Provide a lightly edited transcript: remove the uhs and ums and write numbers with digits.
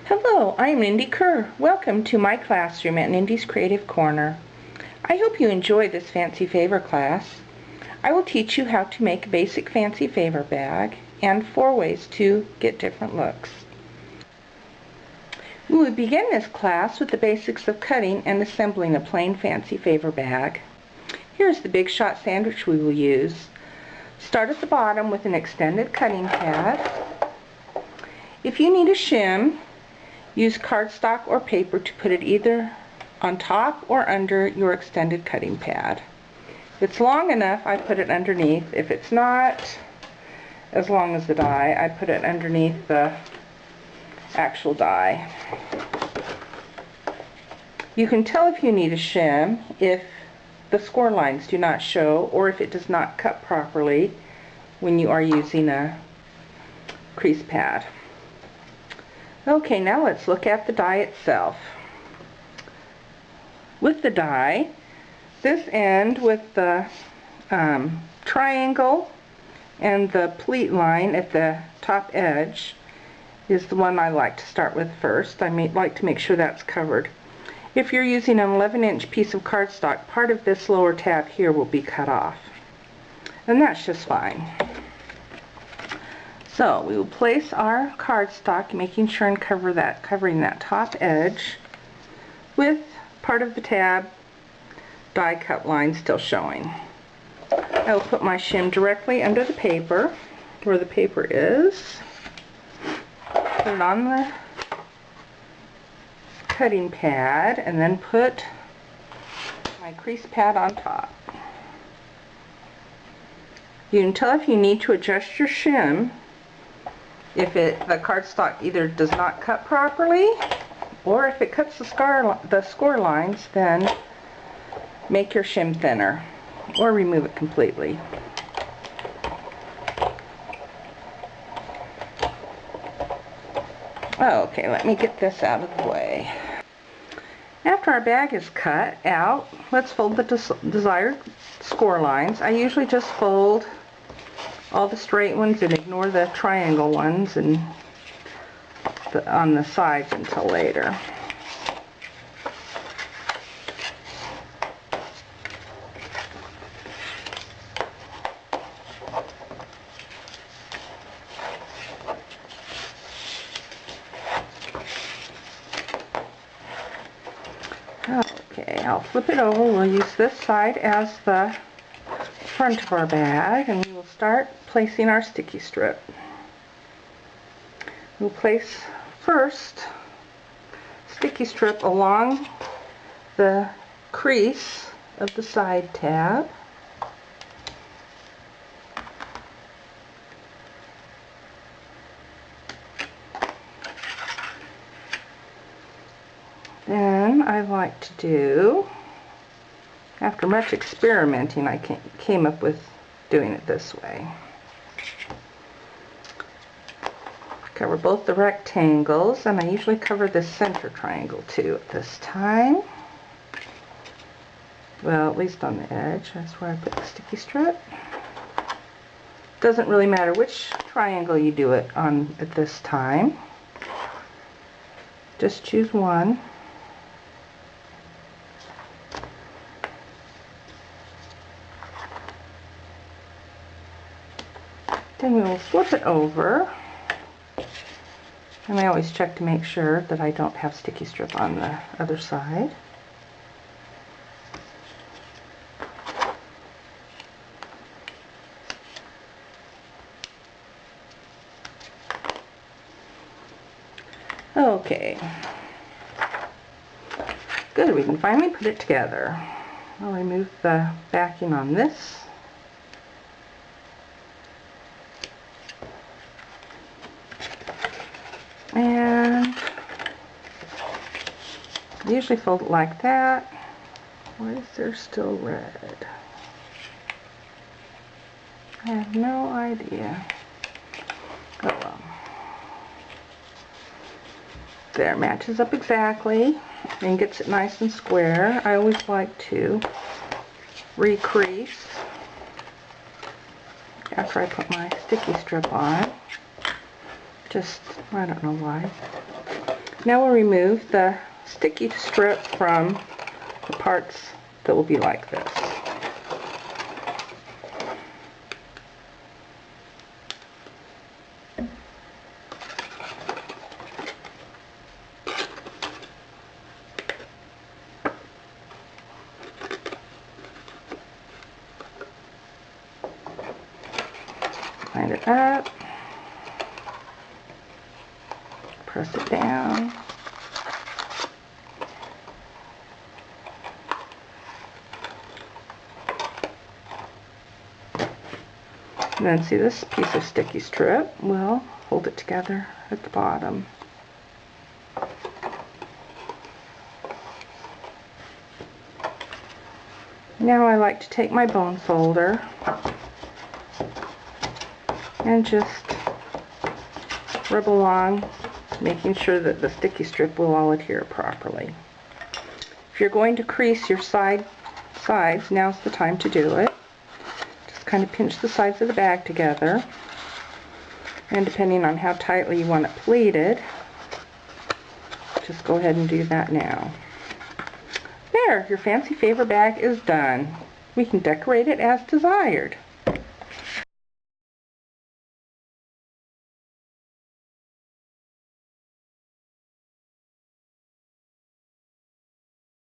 Hello, I'm Nindy Kerr. Welcome to my classroom at Nindy's Creative Corner. I hope you enjoy this fancy favor class. I will teach you how to make a basic fancy favor bag and 4 ways to get different looks. We will begin this class with the basics of cutting and assembling a plain fancy favor bag. Here's the Big Shot sandwich we will use. Start at the bottom with an extended cutting pad. If you need a shim, use cardstock or paper to put it either on top or under your extended cutting pad. If it's long enough, I put it underneath. If it's not as long as the die, I put it underneath the actual die. You can tell if you need a shim if the score lines do not show or if it does not cut properly when you are using a crease pad. Okay, now let's look at the die itself. With the die, this end with the triangle and the pleat line at the top edge is the one I like to start with first. I like to make sure that's covered. If you're using an 11-inch piece of cardstock, part of this lower tab here will be cut off. And that's just fine. So we will place our cardstock, making sure and covering that top edge with part of the tab die cut line still showing. I will put my shim directly under the paper, where the paper is. Put it on the cutting pad and then put my crease pad on top. You can tell if you need to adjust your shim if the cardstock either does not cut properly or if it cuts the score lines, then make your shim thinner or remove it completely. Okay, let me get this out of the way. After our bag is cut out, let's fold the desired score lines. I usually just fold all the straight ones and ignore the triangle ones and on the sides until later. Okay, I'll flip it over. We'll use this side as the front of our bag, and we will start placing our sticky strip. We'll place first sticky strip along the crease of the side tab. Then I like to do, after much experimenting, I came up with doing it this way. Cover both the rectangles, and I usually cover the center triangle too at this time. Well, at least on the edge, that's where I put the sticky strip. Doesn't really matter which triangle you do it on at this time. Just choose one. Then we will flip it over, and I always check to make sure that I don't have sticky strip on the other side. Okay, good, we can finally put it together. I'll remove the backing on this. And I usually fold it like that. Why is there still red? I have no idea. Oh well. There, matches up exactly and gets it nice and square. I always like to recrease after I put my sticky strip on. Just, I don't know why. Now we'll remove the sticky strip from the parts that will be like this. Line it up, press it down, and then see this piece of sticky strip, we'll hold it together at the bottom. Now I like to take my bone folder and just rub along, making sure that the sticky strip will all adhere properly. If you're going to crease your sides, now's the time to do it. Just kind of pinch the sides of the bag together, and depending on how tightly you want it pleated, just go ahead and do that now. There, your fancy favor bag is done. We can decorate it as desired.